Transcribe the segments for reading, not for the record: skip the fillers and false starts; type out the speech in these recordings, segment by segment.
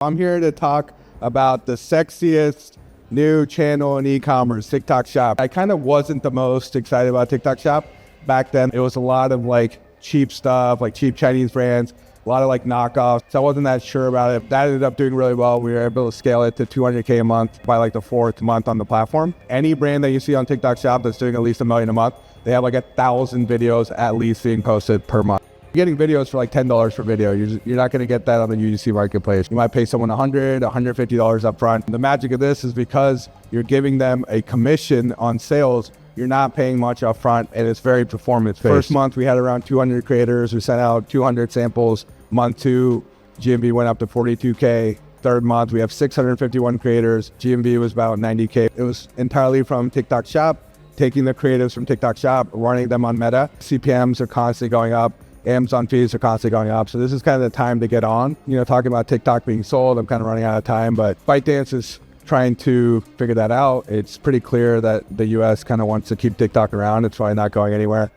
I'm here to talk about the sexiest new channel in e-commerce, TikTok Shop. I kind of wasn't the most excited about TikTok Shop back then. It was a lot of like cheap stuff, like cheap Chinese brands, a lot of like knockoffs. So I wasn't that sure about it. That ended up doing really well. We were able to scale it to 200K a month by like the fourth month on the platform. Any brand that you see on TikTok Shop that's doing at least $1 million a month, they have like 1,000 videos at least being posted per month. You're getting videos for like $10 per video. You're not going to get that on the UGC marketplace. You might pay someone $100, $150 up front. The magic of this is because you're giving them a commission on sales, you're not paying much up front, and it's very performance-based. First month, we had around 200 creators. We sent out 200 samples. Month 2, GMV went up to 42K. Third month, we have 651 creators. GMV was about 90K. It was entirely from TikTok Shop, taking the creatives from TikTok Shop, running them on Meta. CPMs are constantly going up. Amazon fees are constantly going up. So this is kind of the time to get on. You know, talking about TikTok being sold, I'm kind of running out of time, but ByteDance is trying to figure that out. It's pretty clear that the US kind of wants to keep TikTok around. It's probably not going anywhere.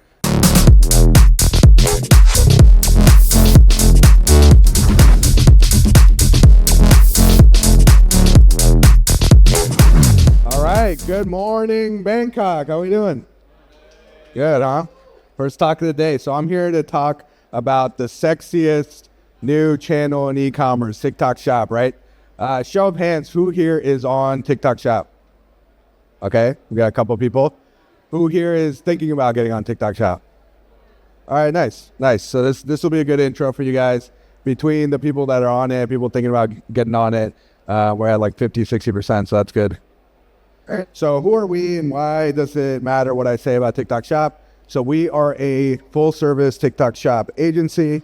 All right, good morning, Bangkok. How we doing? Good, huh? First talk of the day. So I'm here to talk about the sexiest new channel in e-commerce, TikTok Shop, right? Show of hands, who here is on TikTok Shop? Okay, we got a couple people. Who here is thinking about getting on TikTok Shop? All right, nice. So this will be a good intro for you guys. Between the people that are on it, people thinking about getting on it, we're at like 50, 60%, so that's good. All right. So who are we and why does it matter what I say about TikTok Shop? So we are a full-service TikTok Shop agency.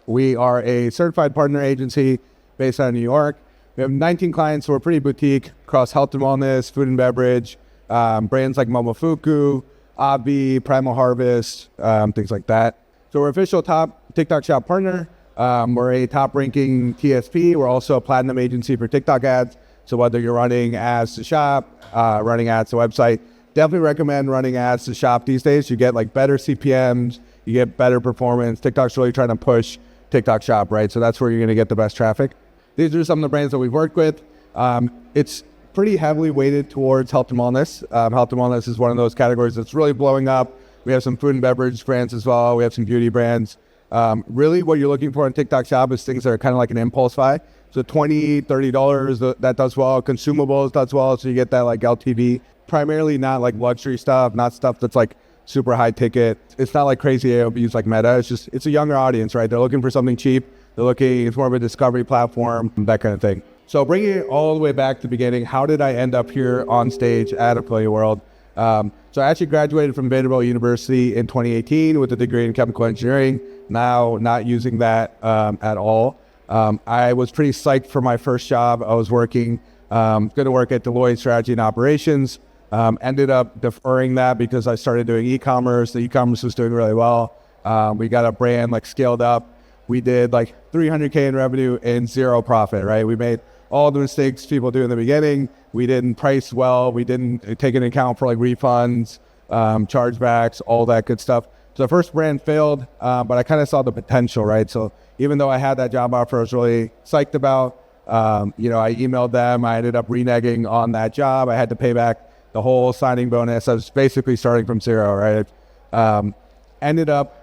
We are a certified partner agency based out of New York. We have 19 clients, so we're pretty boutique across health and wellness, food and beverage, brands like Momofuku, Abi, Primal Harvest, things like that. So we're official top TikTok Shop partner. We're a top-ranking TSP. We're also a platinum agency for TikTok ads. So whether you're running ads to shop, running ads to website, definitely recommend running ads to shop these days. You get like better CPMs, you get better performance. TikTok's really trying to push TikTok Shop, right? So that's where you're going to get the best traffic. These are some of the brands that we've worked with. It's pretty heavily weighted towards health and wellness. Health and wellness is one of those categories that's really blowing up. We have some food and beverage brands as well. We have some beauty brands. Really what you're looking for in TikTok Shop is things that are kind of like an impulse buy. So $20, $30, that does well. Consumables does well, so you get that like LTV. Primarily not like luxury stuff, not stuff that's like super high ticket. It's not like crazy AOBs like Meta. It's a younger audience, right? They're looking for something cheap. It's more of a discovery platform, that kind of thing. So bringing it all the way back to the beginning, how did I end up here on stage at Affiliate World? So I actually graduated from Vanderbilt University in 2018 with a degree in chemical engineering. Now not using that at all. I was pretty psyched for my first job. I was going to work at Deloitte Strategy and Operations. Ended up deferring that because I started doing e-commerce. The e-commerce was doing really well. We got a brand like scaled up. We did like 300K in revenue and zero profit, right? We made all the mistakes people do in the beginning. We didn't price well. We didn't take into account for like refunds, chargebacks, all that good stuff. So the first brand failed, but I kind of saw the potential, right? So even though I had that job offer I was really psyched about, I emailed them. I ended up reneging on that job. I had to pay back the whole signing bonus. I was basically starting from zero, right? Ended up,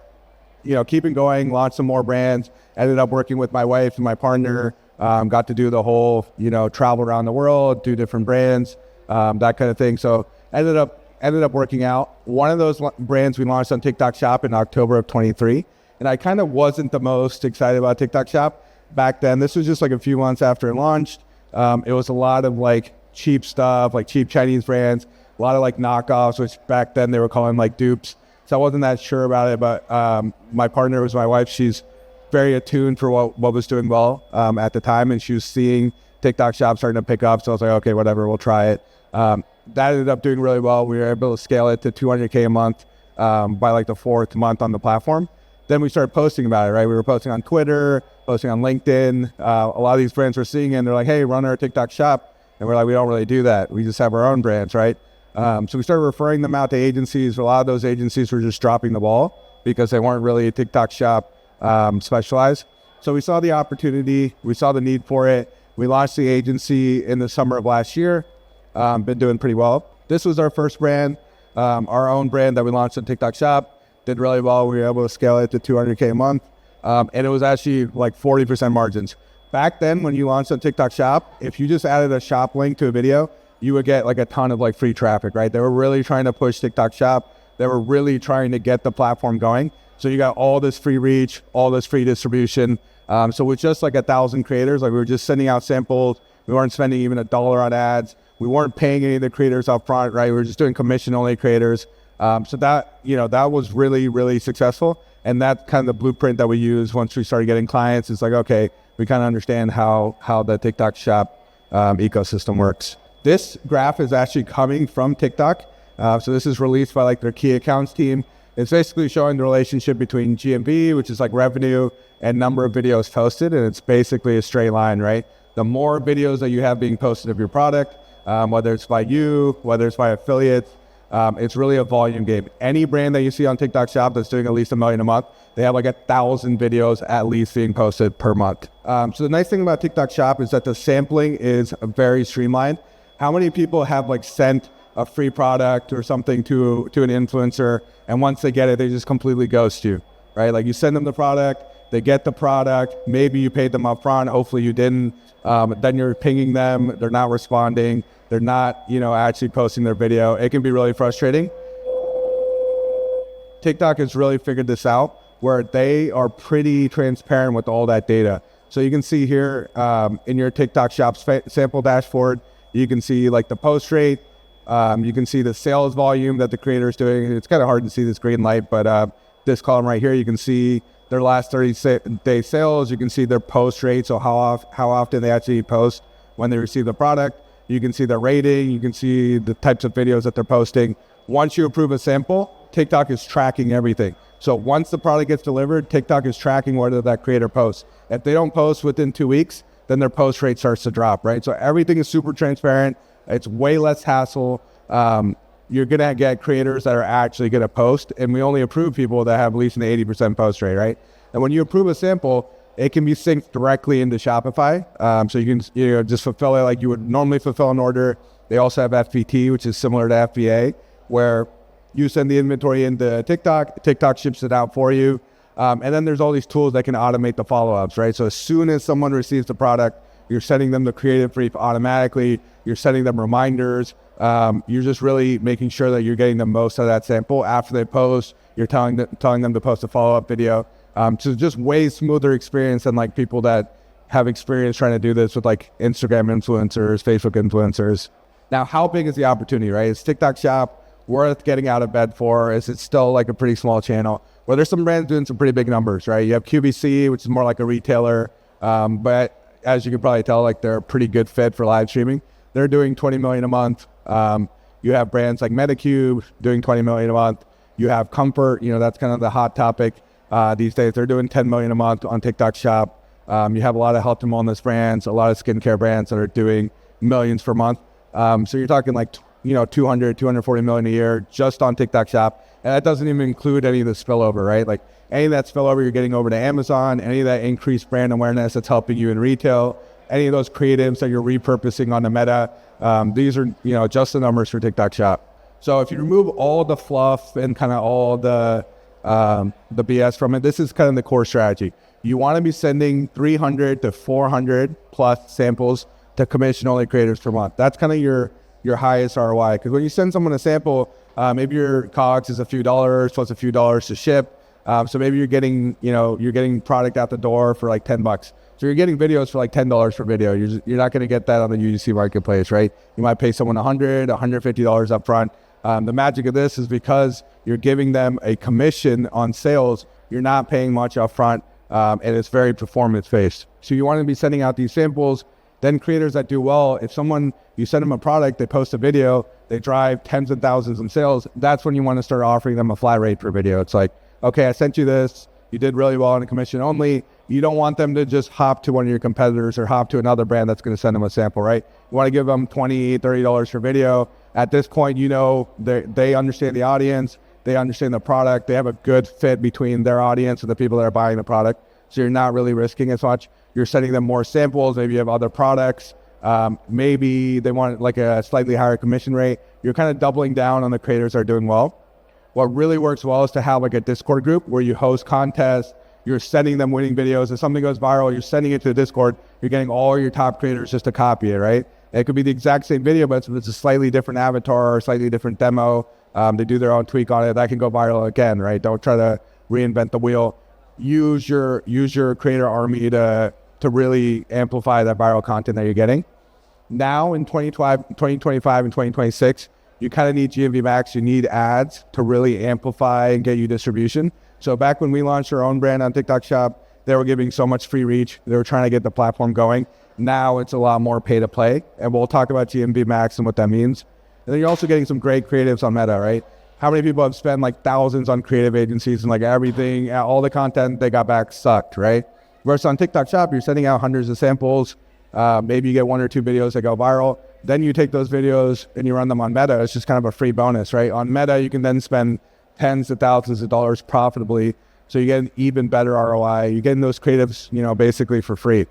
keeping going, launched some more brands, ended up working with my wife and my partner, got to do the whole, travel around the world, do different brands, that kind of thing. So ended up working out. One of those brands we launched on TikTok Shop in October of 23. And I kind of wasn't the most excited about TikTok Shop back then. This was just like a few months after it launched. It was a lot of like cheap stuff, like cheap Chinese brands, a lot of like knockoffs, which back then they were calling like dupes. So I wasn't that sure about it, but my partner was my wife. She's very attuned for what was doing well at the time, and she was seeing TikTok Shop starting to pick up. So I was like, okay, whatever, we'll try it. That ended up doing really well. We were able to scale it to 200K a month by like the fourth month on the platform. Then we started posting about it, right? We were posting on Twitter, posting on LinkedIn. A lot of these brands were seeing it, and they're like, hey, run our TikTok Shop. And we're like, we don't really do that. We just have our own brands, right? So we started referring them out to agencies. A lot of those agencies were just dropping the ball because they weren't really a TikTok Shop specialized. So we saw the opportunity, we saw the need for it. We launched the agency in the summer of last year. Been doing pretty well. This was our first brand, our own brand that we launched on TikTok Shop. Did really well. We were able to scale it to 200K a month. And it was actually like 40% margins. Back then, when you launched on TikTok Shop, if you just added a shop link to a video, you would get like a ton of like free traffic, right? They were really trying to push TikTok Shop. They were really trying to get the platform going. So you got all this free reach, all this free distribution. So with just like 1,000 creators, like we were just sending out samples. We weren't spending even $1 on ads. We weren't paying any of the creators up front, right? We were just doing commission only creators. So that, that was really, really successful. And that's kind of the blueprint that we use once we started getting clients. It's like, okay, we kind of understand how the TikTok Shop ecosystem works. This graph is actually coming from TikTok. So this is released by like their key accounts team. It's basically showing the relationship between GMV, which is like revenue, and number of videos posted. And it's basically a straight line, right? The more videos that you have being posted of your product, whether it's by you, whether it's by affiliates, it's really a volume game. Any brand that you see on TikTok Shop that's doing at least $1 million a month, they have like 1,000 videos at least being posted per month. So the nice thing about TikTok Shop is that the sampling is very streamlined. How many people have like sent a free product or something to an influencer, and once they get it, they just completely ghost you, right? Like you send them the product, they get the product, maybe you paid them up front, hopefully you didn't, then you're pinging them, they're not responding, they're not, actually posting their video. It can be really frustrating. TikTok has really figured this out where they are pretty transparent with all that data. So you can see here in your TikTok Shop sample dashboard, you can see like the post rate, you can see the sales volume that the creator is doing. It's kind of hard to see this green light, but this column right here, you can see their last 30-day sales. You can see their post rate, so how often they actually post when they receive the product. You can see their rating. You can see the types of videos that they're posting. Once you approve a sample, TikTok is tracking everything. So once the product gets delivered, TikTok is tracking whether that creator posts. If they don't post within 2 weeks, then their post rate starts to drop, right? So everything is super transparent. It's way less hassle. You're going to get creators that are actually going to post, and we only approve people that have at least an 80% post rate, right? And when you approve a sample, it can be synced directly into Shopify. So you can just fulfill it like you would normally fulfill an order. They also have FBT, which is similar to FBA, where you send the inventory into TikTok ships it out for you. And then there's all these tools that can automate the follow-ups, right? So as soon as someone receives the product, you're sending them the creative brief automatically. You're sending them reminders. You're just really making sure that you're getting the most out of that sample. After they post, you're telling them to post a follow-up video. So just way smoother experience than like people that have experience trying to do this with like Instagram influencers, Facebook influencers. Now, how big is the opportunity, right? Is TikTok Shop worth getting out of bed for? Is it still like a pretty small channel? Well, there's some brands doing some pretty big numbers, right? You have QVC, which is more like a retailer, but as you can probably tell, like they're a pretty good fit for live streaming. They're doing 20 million a month. You have brands like Medicube doing 20 million a month. You have Comfort, that's kind of the hot topic these days. They're doing 10 million a month on TikTok Shop. You have a lot of health and wellness brands, a lot of skincare brands that are doing millions per month. So you're talking like, 240 million a year just on TikTok Shop. And that doesn't even include any of the spillover, right? Like any of that spillover you're getting over to Amazon, any of that increased brand awareness that's helping you in retail, any of those creatives that you're repurposing on the Meta. These are, just the numbers for TikTok Shop. So if you remove all the fluff and kind of all the BS from it, this is kind of the core strategy. You want to be sending 300 to 400 plus samples to commission only creators per month. That's kind of your highest ROI. Because when you send someone a sample, maybe your COGS is a few dollars plus a few dollars to ship. So maybe you're getting product out the door for like $10. So you're getting videos for like $10 per video. You're not going to get that on the UGC marketplace, right? You might pay someone $100, $150 up front. The magic of this is because you're giving them a commission on sales, you're not paying much up front, and it's very performance-based. So you want to be sending out these samples. Then creators that do well, if you send them a product, they post a video, they drive tens of thousands in sales, that's when you want to start offering them a flat rate per video. It's like, okay, I sent you this, you did really well on a commission only. You don't want them to just hop to one of your competitors or hop to another brand that's going to send them a sample, right? You want to give them $20, $30 per video. At this point, they understand the audience, they understand the product, they have a good fit between their audience and the people that are buying the product. So you're not really risking as much. You're sending them more samples. Maybe you have other products. Maybe they want like a slightly higher commission rate. You're kind of doubling down on the creators that are doing well. What really works well is to have like a Discord group where you host contests. You're sending them winning videos. If something goes viral, you're sending it to the Discord. You're getting all your top creators just to copy it, right? It could be the exact same video, but it's a slightly different avatar or slightly different demo. They do their own tweak on it. That can go viral again, right? Don't try to reinvent the wheel. Use your creator army to really amplify that viral content that you're getting. Now in 2025 and 2026, you kind of need GMV Max. You need ads to really amplify and get you distribution. So back when we launched our own brand on TikTok Shop, they were giving so much free reach. They were trying to get the platform going. Now it's a lot more pay to play. And we'll talk about GMV Max and what that means. And then you're also getting some great creatives on Meta, right? How many people have spent like thousands on creative agencies and like everything, all the content they got back sucked, right? Versus on TikTok Shop, you're sending out hundreds of samples. Maybe you get 1 or 2 videos that go viral. Then you take those videos and you run them on Meta. It's just kind of a free bonus, right? On Meta, you can then spend tens of thousands of dollars profitably. So you get an even better ROI. You're getting those creatives, basically for free.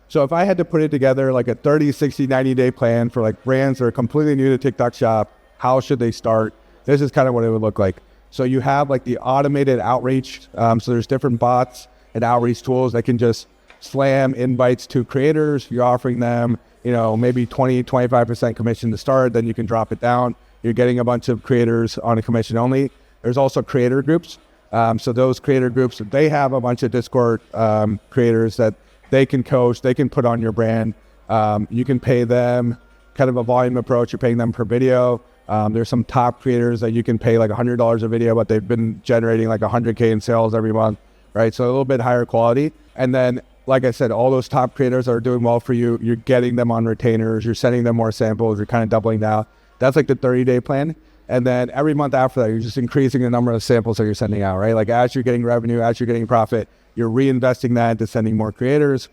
So if I had to put it together like a 30, 60, 90-day plan for like brands that are completely new to TikTok Shop, how should they start? This is kind of what it would look like. So you have like the automated outreach. So there's different bots and outreach tools that can just slam invites to creators. You're offering them, maybe 20, 25% commission to start. Then you can drop it down. You're getting a bunch of creators on a commission only. There's also creator groups. So those creator groups, they have a bunch of Discord creators that they can coach, they can put on your brand. You can pay them kind of a volume approach. You're paying them per video. There's some top creators that you can pay like $100 a video, but they've been generating like 100K in sales every month, right? So a little bit higher quality. And then, like I said, all those top creators that are doing well for you, you're getting them on retainers, you're sending them more samples, you're kind of doubling down. That's like the 30-day plan. And then every month after that, you're just increasing the number of samples that you're sending out, right? Like as you're getting revenue, as you're getting profit, you're reinvesting that into sending more creators.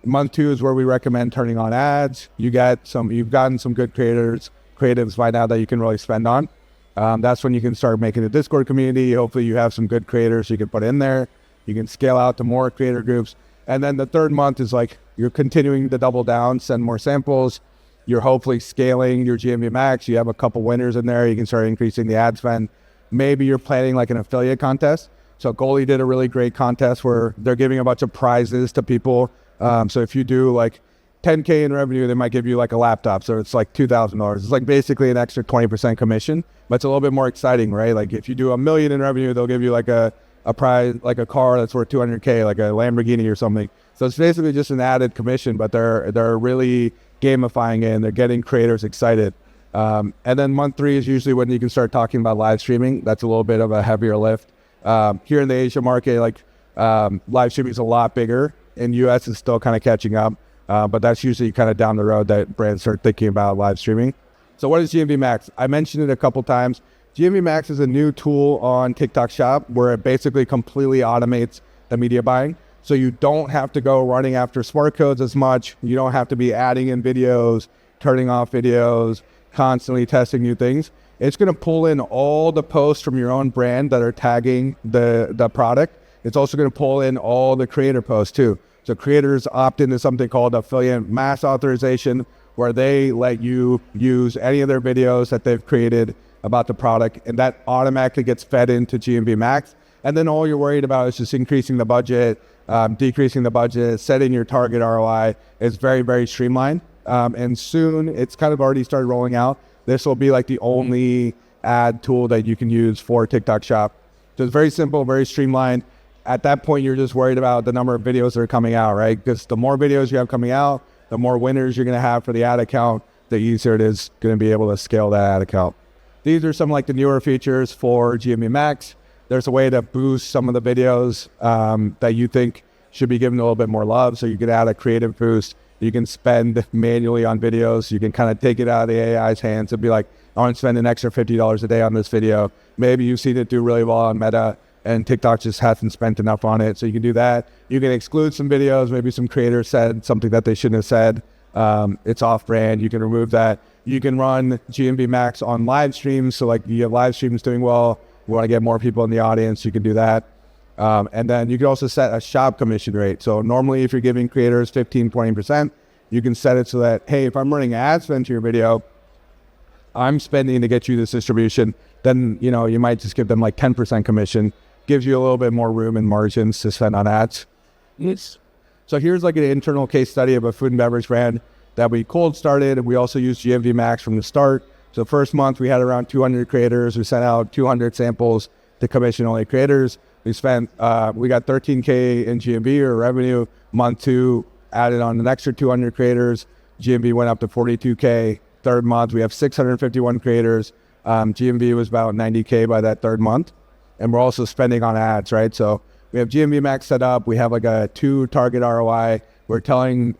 Month 2 is where we recommend turning on ads. You've gotten some good creatives by now that you can really spend on. That's when you can start making a Discord community. Hopefully you have some good creators you can put in there. You can scale out to more creator groups. And then the 3rd month is like you're continuing to double down, send more samples. You're hopefully scaling your GMV Max. You have a couple winners in there. You can start increasing the ad spend. Maybe you're planning like an affiliate contest. So Goalie did a really great contest where they're giving a bunch of prizes to people. So if you do like 10K in revenue, they might give you like a laptop. So it's like $2,000. It's like basically an extra 20% commission, but it's a little bit more exciting, right? Like if you do $1 million in revenue, they'll give you like a prize, like a car that's worth 200K, like a Lamborghini or something. So it's basically just an added commission, but they're really gamifying it and they're getting creators excited. And then month 3 is usually when you can start talking about live streaming. That's a little bit of a heavier lift. Here in the Asia market, like live streaming is a lot bigger. In US, it's still kind of catching up. But that's usually kind of down the road that brands start thinking about live streaming. So what is GMV Max? I mentioned it a couple times. GMV Max is a new tool on TikTok Shop where it basically completely automates the media buying. So you don't have to go running after smart codes as much. You don't have to be adding in videos, turning off videos, constantly testing new things. It's going to pull in all the posts from your own brand that are tagging the product. It's also going to pull in all the creator posts too. So creators opt into something called affiliate mass authorization, where they let you use any of their videos that they've created about the product, and that automatically gets fed into GMV Max. And then all you're worried about is just increasing the budget, decreasing the budget, setting your target ROI. It's very, very streamlined. And soon, it's kind of already started rolling out. This will be like the only ad tool that you can use for TikTok Shop. So it's very simple, very streamlined. At that point, you're just worried about the number of videos that are coming out, right? Because the more videos you have coming out, the more winners you're going to have for the ad account, the easier it is going to be able to scale that ad account. These are some like the newer features for GMV Max. There's a way to boost some of the videos that you think should be given a little bit more love. So you can add a creative boost. You can spend manually on videos. You can kind of take it out of the AI's hands and be like, I want to spend an extra $50 a day on this video. Maybe you've seen it do really well on Meta and TikTok just hasn't spent enough on it. So you can do that. You can exclude some videos. Maybe some creators said something that they shouldn't have said. It's off brand. You can remove that. You can run GMV Max on live streams. So like you have live streams doing well. You want to get more people in the audience, you can do that. And then you can also set a shop commission rate. So normally if you're giving creators 15, 20%, you can set it so that, hey, if I'm running ad spend to your video, I'm spending to get you this distribution, then, you know, you might just give them like 10% commission, gives you a little bit more room and margins to spend on ads. Yes. So here's like an internal case study of a food and beverage brand that we cold started. And we also used GMV Max from the start. So first month we had around 200 creators. We sent out 200 samples to commission only creators. We got 13K in GMV or revenue. Month 2 added on an extra 200 creators. GMV went up to 42K. Third month, we have 651 creators. GMV was about 90K by that third month. And we're also spending on ads, right? So we have GMV Max set up. We have like a 2 target ROI. We're telling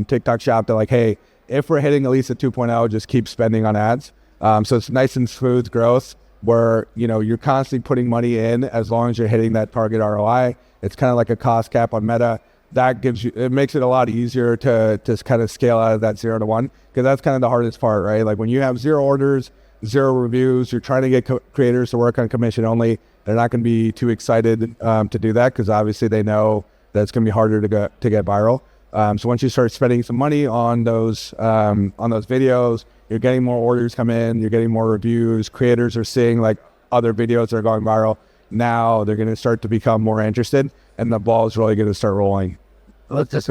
TikTok Shop that like, hey, if we're hitting at least a 2.0, just keep spending on ads. So it's nice and smooth growth where, you know, you're constantly putting money in as long as you're hitting that target ROI. It's kind of like a cost cap on Meta. That gives you, it makes it a lot easier to kind of scale out of that 0 to 1, because that's kind of the hardest part, right? Like when you have 0 orders, 0 reviews, you're trying to get creators to work on commission only. They're not going to be too excited to do that, because obviously they know that it's going to be harder to get viral. So once you start spending some money on those videos, you're getting more orders come in, you're getting more reviews, creators are seeing like other videos that are going viral. Now they're going to start to become more interested, and the ball is really going to start rolling. So just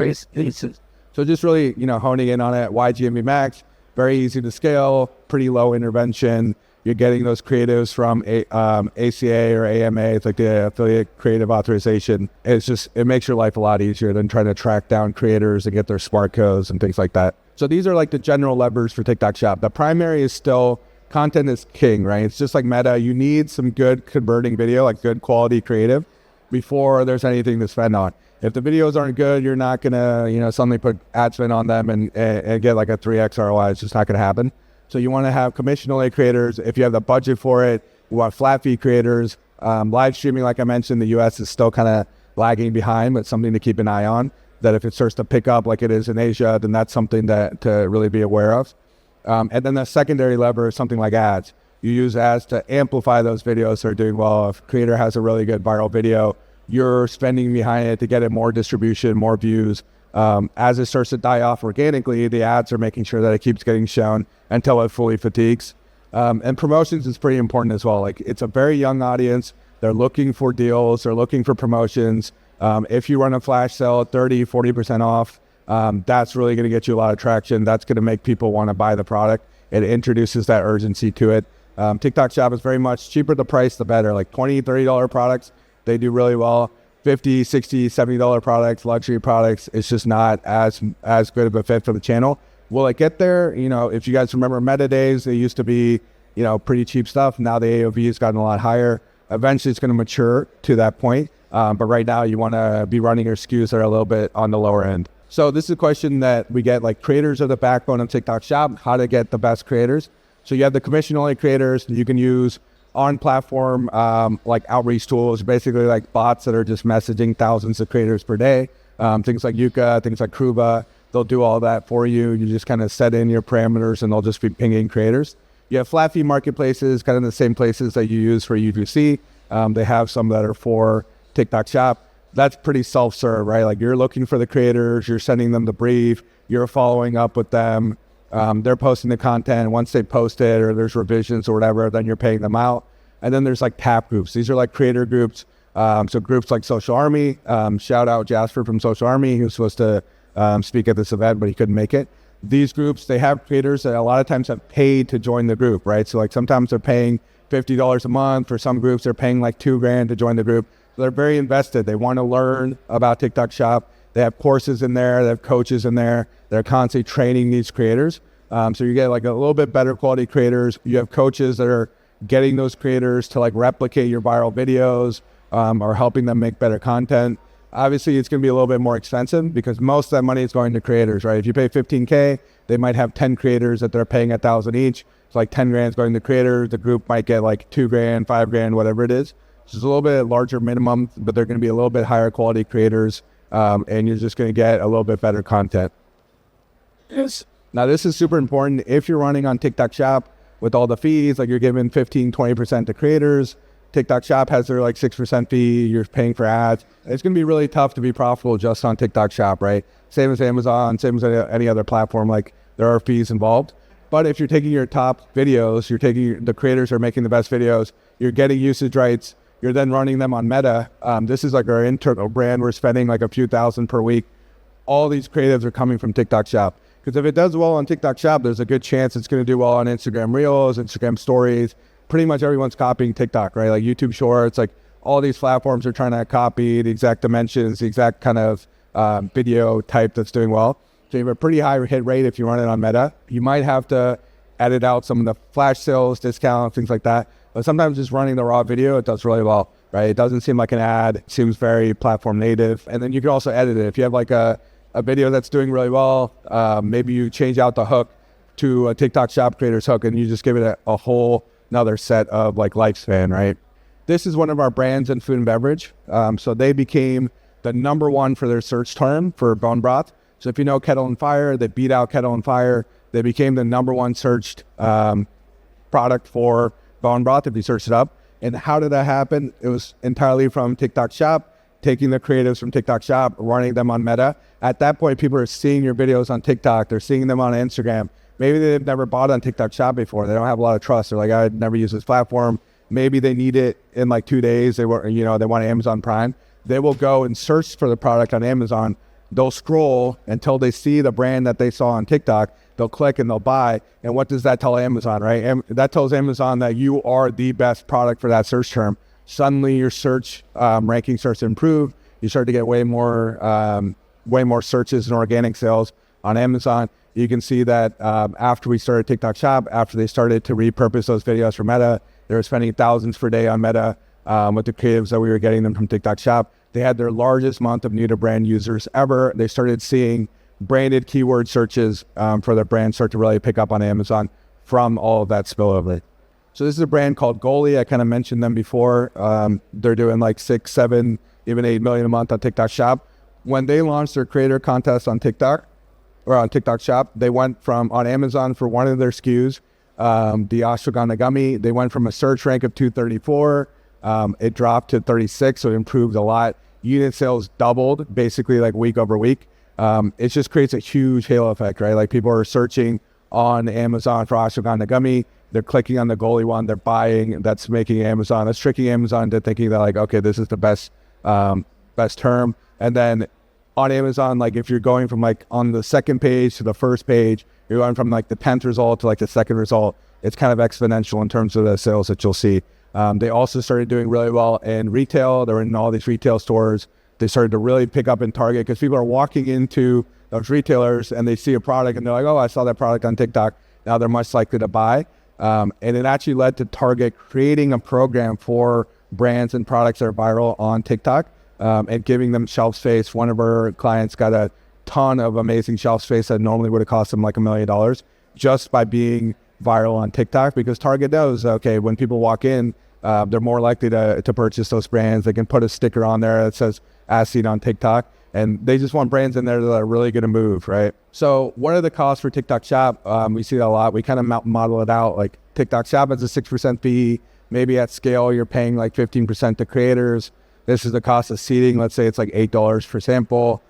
really, you know, honing in on it. Why GMV Max? Very easy to scale, pretty low intervention. You're getting those creatives from ACA or AMA. It's like the affiliate creative authorization. It makes your life a lot easier than trying to track down creators and get their smart codes and things like that. So these are like the general levers for TikTok Shop. The primary is still content is king, right? It's just like Meta. You need some good converting video, like good quality creative, before there's anything to spend on. If the videos aren't good, you're not gonna, you know, suddenly put ad spend on them and get like a 3x ROI. It's just not gonna happen. So you want to have commission only creators. If you have the budget for it, you want flat fee creators. Live streaming, like I mentioned, the US is still kind of lagging behind, but something to keep an eye on. That if it starts to pick up like it is in Asia, then that's something to really be aware of. And then the secondary lever is something like ads. You use ads to amplify those videos that are doing well. If a creator has a really good viral video, you're spending behind it to get it more distribution, more views. As it starts to die off organically, the ads are making sure that it keeps getting shown until it fully fatigues. And promotions is pretty important as well. Like, it's a very young audience. They're looking for deals. They're looking for promotions. If you run a flash sale, 30, 40% off, that's really going to get you a lot of traction. That's going to make people want to buy the product. It introduces that urgency to it. TikTok Shop is very much cheaper the price, the better. Like $20, $30 products, they do really well. $50, $60, $70 products, luxury products, it's just not as good of a fit for the channel. Will it get there? You know, if you guys remember Meta days, they used to be, you know, pretty cheap stuff. Now the AOV has gotten a lot higher. Eventually it's going to mature to that point. But right now you want to be running your SKUs that are a little bit on the lower end. So this is a question that we get, like, creators are the backbone of TikTok Shop, how to get the best creators. So you have the commission only creators you can use on platform, like outreach tools, basically like bots that are just messaging thousands of creators per day. Things like Yuka, things like Kruba, they'll do all that for you. You just kind of set in your parameters and they'll just be pinging creators. You have flat fee marketplaces, kind of the same places that you use for UGC. They have some that are for TikTok Shop. That's pretty self-serve, right? Like, you're looking for the creators, you're sending them the brief, you're following up with them. They're posting the content. Once they post it or there's revisions or whatever, then you're paying them out. And then there's like tap groups. These are like creator groups. So groups like Social Army, shout out Jasper from Social Army, who was supposed to speak at this event, but he couldn't make it. These groups, they have creators that a lot of times have paid to join the group, right? So like sometimes they're paying $50 a month. For some groups, they're paying like $2,000 to join the group. So they're very invested. They want to learn about TikTok Shop. They have courses in there. They have coaches in there. They're constantly training these creators. So you get like a little bit better quality creators. You have coaches that are getting those creators to like replicate your viral videos, or helping them make better content. Obviously, it's going to be a little bit more expensive because most of that money is going to creators, right? If you pay $15K, they might have 10 creators that they're paying $1,000 each. It's like $10,000 is going to creators. The group might get like $2,000, $5,000, whatever it is. So it's a little bit larger minimum, but they're going to be a little bit higher quality creators, and you're just going to get a little bit better content. Yes. Now, this is super important. If you're running on TikTok Shop with all the fees, like you're giving 15, 20% to creators, TikTok Shop has their like 6% fee. You're paying for ads. It's going to be really tough to be profitable just on TikTok Shop, right? Same as Amazon, same as any other platform. Like there are fees involved. But if you're taking your top videos, you're taking the creators are making the best videos, you're getting usage rights, you're then running them on Meta. This is like our internal brand. We're spending like a few thousand per week. All these creatives are coming from TikTok Shop. Because if it does well on TikTok Shop, there's a good chance it's going to do well on Instagram Reels, Instagram Stories. Pretty much everyone's copying TikTok, right? Like YouTube Shorts, like all these platforms are trying to copy the exact dimensions, the exact kind of video type that's doing well. So you have a pretty high hit rate if you run it on Meta. You might have to edit out some of the flash sales, discounts, things like that. But sometimes just running the raw video, it does really well, right? It doesn't seem like an ad. It seems very platform native. And then you can also edit it. If you have like a video that's doing really well, maybe you change out the hook to a TikTok Shop creator's hook and you just give it a whole another set of like lifespan, right? This is one of our brands in food and beverage. So they became the #1 for their search term for bone broth. So if you know Kettle and Fire, they beat out Kettle and Fire. They became the #1 searched product for bone broth if you search it up. And how did that happen? It was entirely from TikTok Shop, taking the creatives from TikTok Shop, running them on Meta. At that point, people are seeing your videos on TikTok. They're seeing them on Instagram. Maybe they've never bought on TikTok Shop before. They don't have a lot of trust. They're like, I'd never use this platform. Maybe they need it in like 2 days. They want Amazon Prime. They will go and search for the product on Amazon. They'll scroll until they see the brand that they saw on TikTok. They'll click and they'll buy. And what does that tell Amazon, right? And that tells Amazon that you are the best product for that search term. Suddenly your search ranking starts to improve. You start to get way more searches and organic sales on Amazon. You can see that after we started TikTok Shop, after they started to repurpose those videos for Meta, they were spending thousands per day on Meta with the creatives that we were getting them from TikTok Shop. They had their largest month of new to brand users ever. They started seeing branded keyword searches for their brand start to really pick up on Amazon from all of that spillover. So this is a brand called Goalie. I kind of mentioned them before. They're doing like 6, 7, even 8 million a month on TikTok Shop. When they launched their creator contest on TikTok or on TikTok Shop, they went from on Amazon for one of their SKUs, the ashwagandha gummy. They went from a search rank of 234. It dropped to 36, so it improved a lot. Unit sales doubled basically like week over week. It just creates a huge halo effect, right? Like people are searching on Amazon for ashwagandha gummy. They're clicking on the Goalie one. They're buying. That's making Amazon. That's tricking Amazon into thinking that like, okay, this is the best term. And then on Amazon, like if you're going from like on the second page to the first page, you're going from like the 10th result to like the second result. It's kind of exponential in terms of the sales that you'll see. They also started doing really well in retail. They're in all these retail stores. They started to really pick up in Target because people are walking into those retailers and they see a product and they're like, oh, I saw that product on TikTok. Now they're much likely to buy. And it actually led to Target creating a program for brands and products that are viral on TikTok and giving them shelf space. One of our clients got a ton of amazing shelf space that normally would have cost them like $1 million just by being viral on TikTok, because Target knows, okay, when people walk in, they're more likely to purchase those brands. They can put a sticker on there that says as seen on TikTok, and they just want brands in there that are really going to move, right? So what are the costs for TikTok Shop? We see that a lot. We kind of model it out. Like TikTok Shop has a 6% fee. Maybe at scale, you're paying like 15% to creators. This is the cost of seeding. Let's say it's like $8 per sample.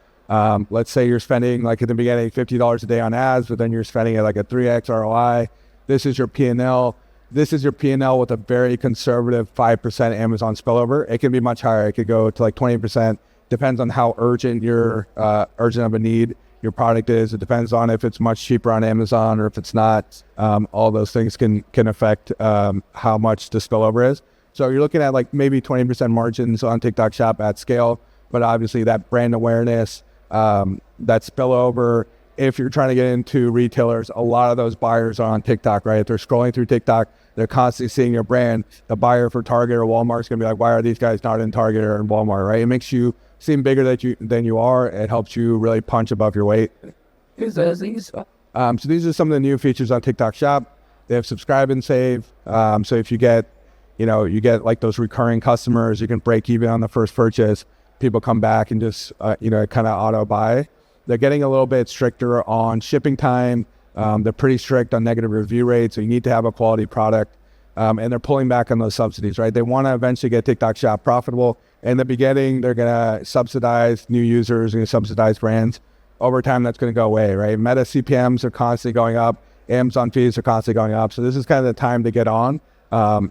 Let's say you're spending like at the beginning $50 a day on ads, but then you're spending at like a 3x ROI. This is your P&L. This is your P&L with a very conservative 5% Amazon spillover. It can be much higher. It could go to like 20%. Depends on how urgent urgent of a need your product is. It depends on if it's much cheaper on Amazon or if it's not. All those things can affect how much the spillover is. So you're looking at like maybe 20% margins on TikTok Shop at scale, but obviously that brand awareness, that spillover. If you're trying to get into retailers, a lot of those buyers are on TikTok, right? If they're scrolling through TikTok, they're constantly seeing your brand. The buyer for Target or Walmart is going to be like, why are these guys not in Target or in Walmart, right? It makes you seem bigger than you are. It helps you really punch above your weight. So these are some of the new features on TikTok Shop. They have subscribe and save. So if you get like those recurring customers, you can break even on the first purchase. People come back and just, kind of auto buy. They're getting a little bit stricter on shipping time. They're pretty strict on negative review rates. So you need to have a quality product. and they're pulling back on those subsidies, right? They want to eventually get TikTok Shop profitable. In the beginning, they're going to subsidize new users, going to subsidize brands. Over time, that's going to go away, right? Meta CPMs are constantly going up. Amazon fees are constantly going up. So this is kind of the time to get on,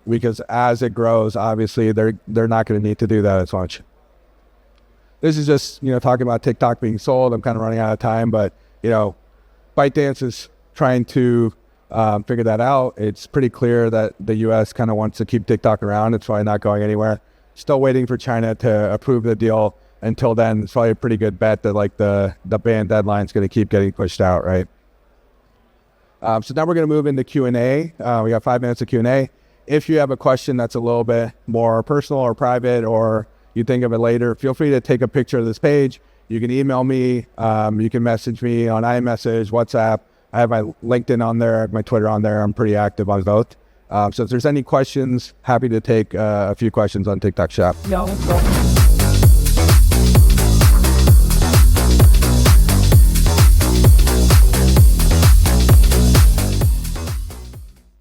because as it grows, obviously, they're not going to need to do that as much. This is just, talking about TikTok being sold. I'm kind of running out of time, but, ByteDance is trying to figure that out. It's pretty clear that the U.S. kind of wants to keep TikTok around. It's probably not going anywhere. Still waiting for China to approve the deal. Until then, it's probably a pretty good bet that like the ban deadline is going to keep getting pushed out, right? So now we're going to move into Q&A. We got 5 minutes of Q&A. If you have a question that's a little bit more personal or private, or you think of it later, feel free to take a picture of this page. You can email me. You can message me on iMessage, WhatsApp. I have my LinkedIn on there, my Twitter on there. I'm pretty active on both. So if there's any questions, happy to take a few questions on TikTok Shop.